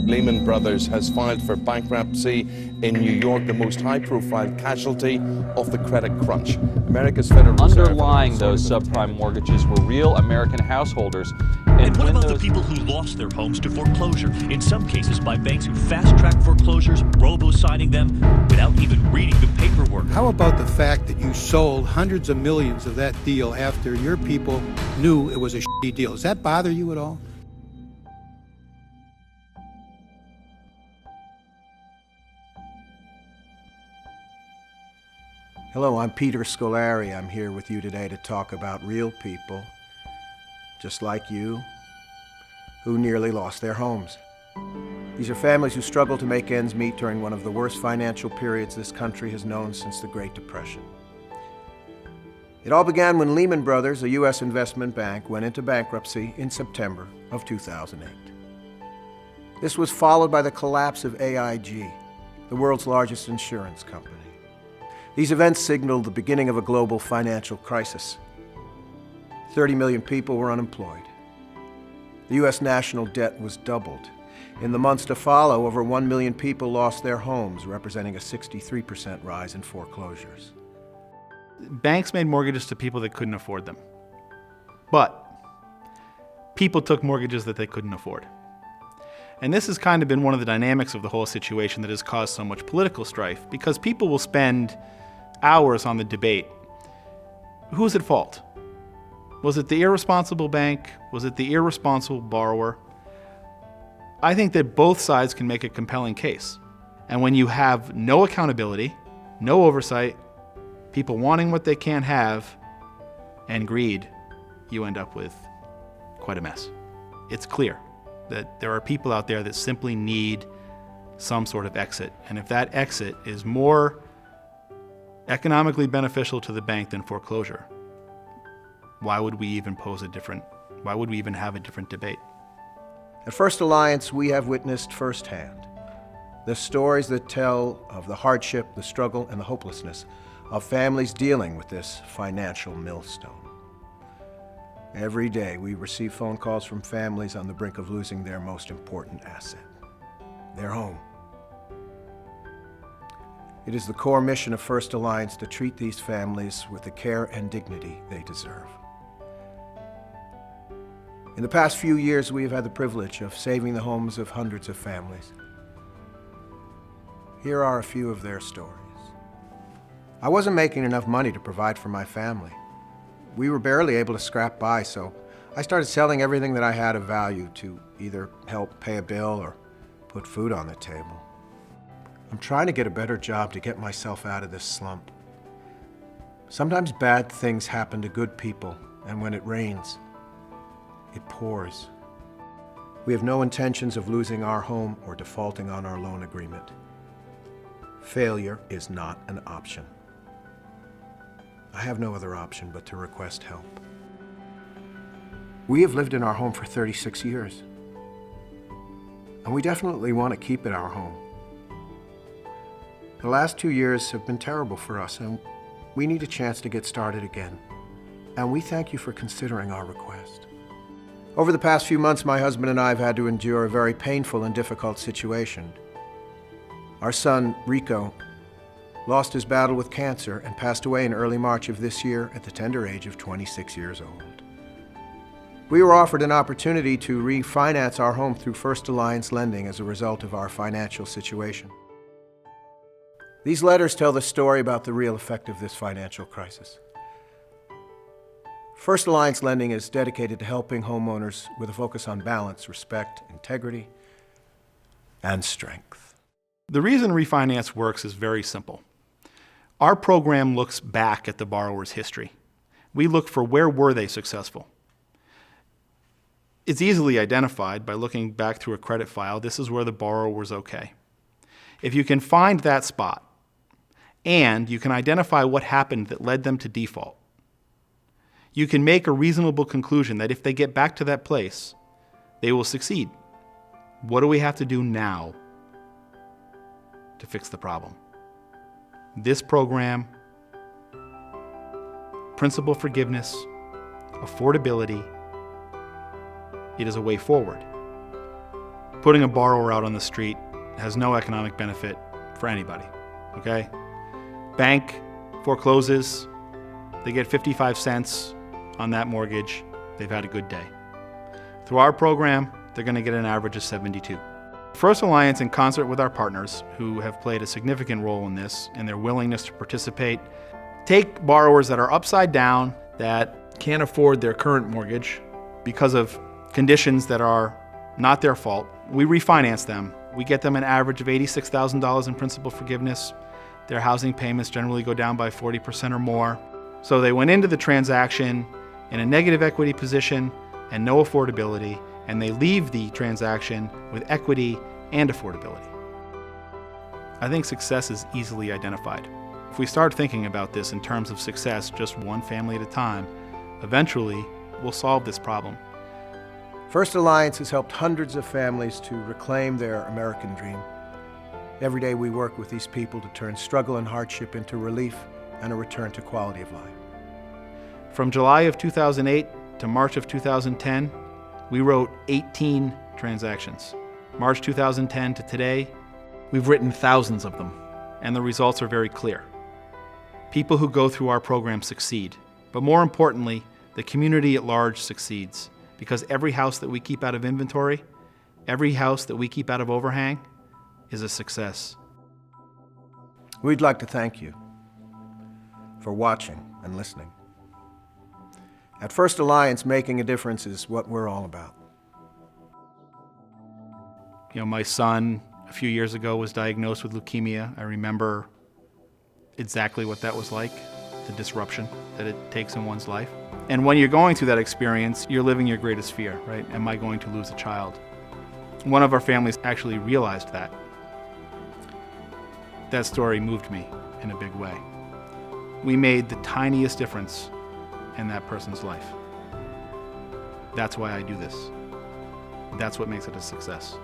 Lehman Brothers has filed for bankruptcy in New York, the most high-profile casualty of the credit crunch. America's Federal Reserve... Underlying those subprime mortgages were real American householders. And what about the people who lost their homes to foreclosure, in some cases by banks who fast-track foreclosures, robo-signing them, without even reading the paperwork? How about the fact that you sold hundreds of millions of that deal after your people knew it was a shitty deal? Does that bother you at all? Hello, I'm Peter Scolari. I'm here with you today to talk about real people, just like you, who nearly lost their homes. These are families who struggled to make ends meet during one of the worst financial periods this country has known since the Great Depression. It all began when Lehman Brothers, a U.S. investment bank, went into bankruptcy in September of 2008. This was followed by the collapse of AIG, the world's largest insurance company. These events signaled the beginning of a global financial crisis. 30 million people were unemployed. The U.S. national debt was doubled. In the months to follow, over 1 million people lost their homes, representing a 63% rise in foreclosures. Banks made mortgages to people that couldn't afford them. But people took mortgages that they couldn't afford. And this has kind of been one of the dynamics of the whole situation that has caused so much political strife, because people will spend hours on the debate. Who's at fault? Was it the irresponsible bank? Was it the irresponsible borrower? I think that both sides can make a compelling case. And when you have no accountability, no oversight, people wanting what they can't have, and greed, you end up with quite a mess. It's clear that there are people out there that simply need some sort of exit. And if that exit is more economically beneficial to the bank than foreclosure, why would we even have a different debate? At First Alliance, we have witnessed firsthand the stories that tell of the hardship, the struggle, and the hopelessness of families dealing with this financial millstone. Every day, we receive phone calls from families on the brink of losing their most important asset, their home. It is the core mission of First Alliance to treat these families with the care and dignity they deserve. In the past few years, we have had the privilege of saving the homes of hundreds of families. Here are a few of their stories. I wasn't making enough money to provide for my family. We were barely able to scrap by, so I started selling everything that I had of value to either help pay a bill or put food on the table. I'm trying to get a better job to get myself out of this slump. Sometimes bad things happen to good people, and when it rains, it pours. We have no intentions of losing our home or defaulting on our loan agreement. Failure is not an option. I have no other option but to request help. We have lived in our home for 36 years, and we definitely want to keep it our home. The last 2 years have been terrible for us, and we need a chance to get started again. And we thank you for considering our request. Over the past few months, my husband and I have had to endure a very painful and difficult situation. Our son, Rico, lost his battle with cancer and passed away in early March of this year at the tender age of 26 years old. We were offered an opportunity to refinance our home through First Alliance lending as a result of our financial situation. These letters tell the story about the real effect of this financial crisis. First Alliance Lending is dedicated to helping homeowners with a focus on balance, respect, integrity, and strength. The reason refinance works is very simple. Our program looks back at the borrower's history. We look for where were they successful. It's easily identified by looking back through a credit file. This is where the borrower was okay. If you can find that spot, and you can identify what happened that led them to default, you can make a reasonable conclusion that if they get back to that place, they will succeed. What do we have to do now to fix the problem? This program, principal forgiveness, affordability, it is a way forward. Putting a borrower out on the street has no economic benefit for anybody, okay? Bank forecloses, they get 55 cents on that mortgage, they've had a good day. Through our program, they're gonna get an average of 72. First Alliance, in concert with our partners, who have played a significant role in this and their willingness to participate, take borrowers that are upside down, that can't afford their current mortgage because of conditions that are not their fault. We refinance them. We get them an average of $86,000 in principal forgiveness. Their housing payments generally go down by 40% or more. So they went into the transaction in a negative equity position and no affordability, and they leave the transaction with equity and affordability. I think success is easily identified. If we start thinking about this in terms of success, just one family at a time, eventually we'll solve this problem. First Alliance has helped hundreds of families to reclaim their American dream. Every day we work with these people to turn struggle and hardship into relief and a return to quality of life. From July of 2008 to March of 2010, we wrote 18 transactions. March 2010 to today, we've written thousands of them, and the results are very clear. People who go through our program succeed, but more importantly, the community at large succeeds, because every house that we keep out of inventory, every house that we keep out of overhang, is a success. We'd like to thank you for watching and listening. At First Alliance, making a difference is what we're all about. You know, my son, a few years ago, was diagnosed with leukemia. I remember exactly what that was like, the disruption that it takes in one's life. And when you're going through that experience, you're living your greatest fear, right? Am I going to lose a child? One of our families actually realized that. That story moved me in a big way. We made the tiniest difference in that person's life. That's why I do this. That's what makes it a success.